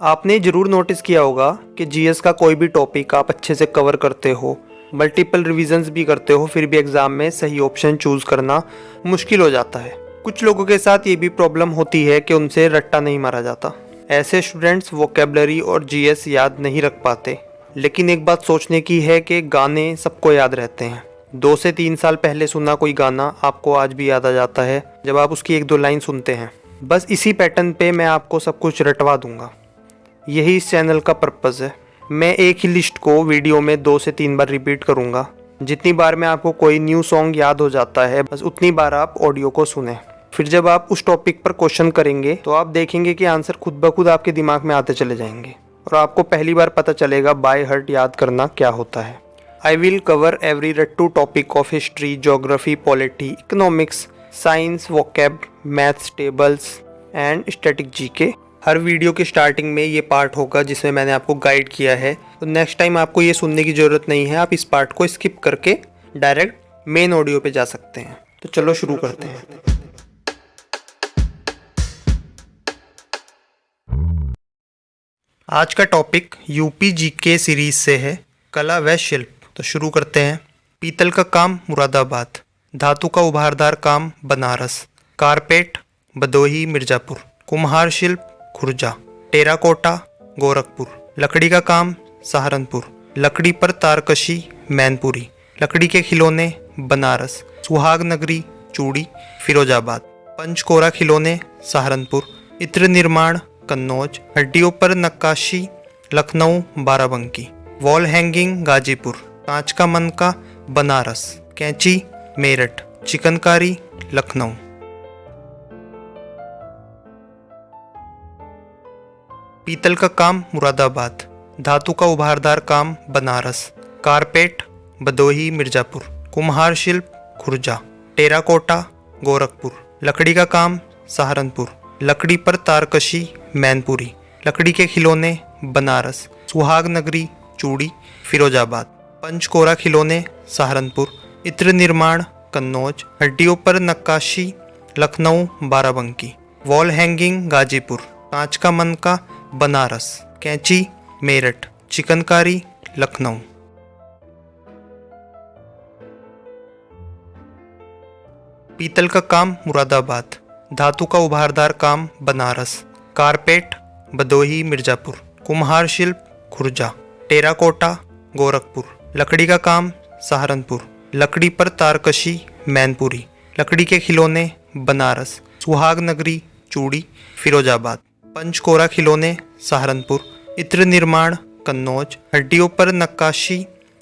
आपने ज़रूर नोटिस किया होगा कि जीएस का कोई भी टॉपिक आप अच्छे से कवर करते हो, मल्टीपल रिवीजन्स भी करते हो, फिर भी एग्ज़ाम में सही ऑप्शन चूज़ करना मुश्किल हो जाता है। कुछ लोगों के साथ ये भी प्रॉब्लम होती है कि उनसे रट्टा नहीं मारा जाता। ऐसे स्टूडेंट्स वोकेबलरी और जीएस याद नहीं रख पाते। लेकिन एक बात सोचने की है कि गाने सबको याद रहते हैं। 2 से 3 साल पहले सुना कोई गाना आपको आज भी याद आ जाता है जब आप उसकी 1-2 लाइन सुनते हैं। बस इसी पैटर्न पे मैं आपको सब कुछ रटवा दूंगा। यही इस चैनल का पर्पज़ है। मैं एक ही लिस्ट को वीडियो में 2 से 3 बार रिपीट करूंगा। जितनी बार में आपको कोई न्यू सॉन्ग याद हो जाता है, बस उतनी बार आप ऑडियो को सुने। फिर जब आप उस टॉपिक पर क्वेश्चन करेंगे तो आप देखेंगे कि आंसर खुद ब खुद आपके दिमाग में आते चले जाएंगे और आपको पहली बार पता चलेगा बाय हार्ट याद करना क्या होता है। आई विल कवर एवरी रट्टू topic of history, geography, polity, economics, science, vocab, maths, tables and static GK. हर वीडियो के स्टार्टिंग में ये पार्ट होगा जिसमें मैंने आपको गाइड किया है, तो नेक्स्ट टाइम आपको ये सुनने की ज़रूरत नहीं है। आप इस पार्ट को स्किप करके डायरेक्ट मेन ऑडियो पे जा सकते हैं। तो चलो शुरू करते हैं। आज का टॉपिक यूपी जीके सीरीज से है, कला व शिल्प। तो शुरू करते हैं। पीतल का काम मुरादाबाद, धातु का उभारदार काम बनारस, कारपेट भदोही मिर्जापुर, कुम्हार शिल्प खुर्जा, टेराकोटा गोरखपुर, लकड़ी का काम सहारनपुर, लकड़ी पर तारकशी मैनपुरी, लकड़ी के खिलौने बनारस, सुहाग नगरी चूड़ी फिरोजाबाद, पंचकोरा खिलौने सहारनपुर, इत्र निर्माण कन्नौज, हड्डियों पर नक्काशी लखनऊ बाराबंकी, वॉल हैंगिंग गाजीपुर, कांच का मनका बनारस, कैंची मेरठ, चिकनकारी लखनऊ। पीतल का काम मुरादाबाद, धातु का उभारदार काम बनारस, कारपेट भदोही मिर्जापुर, कुम्हार शिल्प खुर्जा, टेराकोटा गोरखपुर, लकड़ी का काम सहारनपुर, लकड़ी पर तारकशी मैनपुरी, लकड़ी के खिलौने बनारस, सुहाग नगरी चूड़ी फिरोजाबाद, पंचकोरा खिलौने सहारनपुर, इत्र निर्माण कन्नौज, हड्डियों पर नक्काशी लखनऊ बाराबंकी, वॉल हैंगिंग गाजीपुर, कांच का मनका बनारस, कैंची मेरठ, चिकनकारी लखनऊ। पीतल का काम मुरादाबाद, धातु का उभारदार काम बनारस, कारपेट भदोही मिर्जापुर, कुम्हार शिल्प खुर्जा, टेराकोटा गोरखपुर, लकड़ी का काम सहारनपुर, लकड़ी पर तारकशी मैनपुरी, लकड़ी के खिलौने बनारस, सुहाग नगरी चूड़ी फिरोजाबाद, पंचकोरा खिलौने सहारनपुर, इत्र निर्माण कन्नौज, हड्डियों पर नक्काशी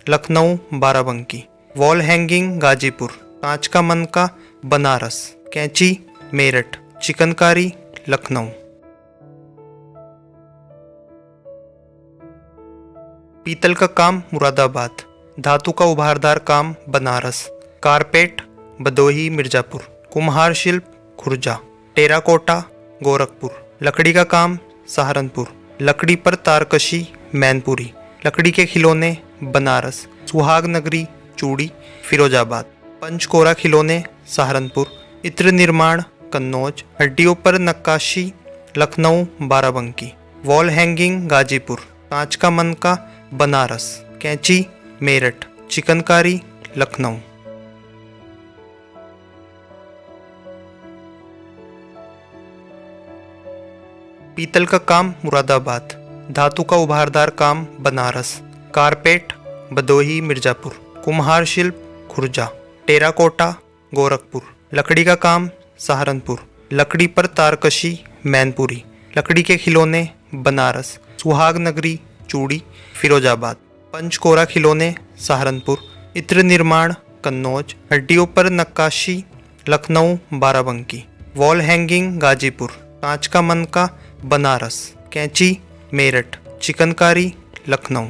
लखनऊ बाराबंकी, वॉल हैंगिंग गाजीपुर, कांच का मनका बनारस, कैंची मेरठ, चिकनकारी लखनऊ। पीतल का काम मुरादाबाद, धातु का उभारदार काम बनारस, कारपेट भदोही मिर्जापुर, कुम्हार शिल्प खुर्जा, टेराकोटा गोरखपुर, लकड़ी का काम सहारनपुर, लकड़ी पर तारकशी मैनपुरी, लकड़ी के खिलौने बनारस, सुहाग नगरी चूड़ी फिरोजाबाद, पंचकोरा खिलौने सहारनपुर, इत्र निर्माण कन्नौज, हड्डियों पर नक्काशी लखनऊ बाराबंकी, वॉल हैंगिंग गाजीपुर, कांच का मनका बनारस, कैंची मेरठ, चिकनकारी लखनऊ। पीतल का काम मुरादाबाद, धातु का उभारदार काम बनारस, कारपेट भदोही मिर्जापुर, कुम्हार शिल्प खुर्जा, टेराकोटा गोरखपुर, लकड़ी का काम सहारनपुर, लकड़ी पर तारकशी मैनपुरी, लकड़ी के खिलौने बनारस, सुहाग नगरी चूड़ी फिरोजाबाद, पंचकोरा खिलौने सहारनपुर, इत्र निर्माण कन्नौज, हड्डियों पर नक्काशी लखनऊ बाराबंकी, वॉल हैंगिंग गाजीपुर, कांच का मनका बनारस, कैंची मेरठ, चिकनकारी लखनऊ।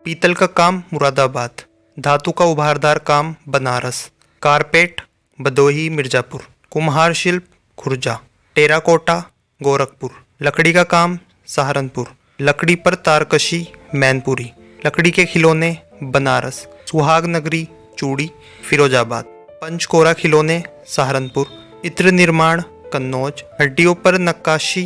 पीतल का काम मुरादाबाद, धातु का उभारदार काम बनारस, कारपेट भदोही मिर्जापुर, कुम्हार शिल्प खुर्जा, टेराकोटा गोरखपुर, लकड़ी का काम सहारनपुर, लकड़ी पर तारकशी मैनपुरी, लकड़ी के खिलौने बनारस, सुहाग नगरी चूड़ी फिरोजाबाद, पंचकोरा खिलौने सहारनपुर, इत्र निर्माण कन्नौज, हड्डियों पर नक्काशी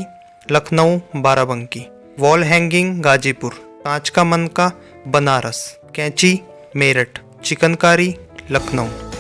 लखनऊ बाराबंकी, वॉल हैंगिंग गाजीपुर, कांच का मनका बनारस, कैंची मेरठ, चिकनकारी लखनऊ।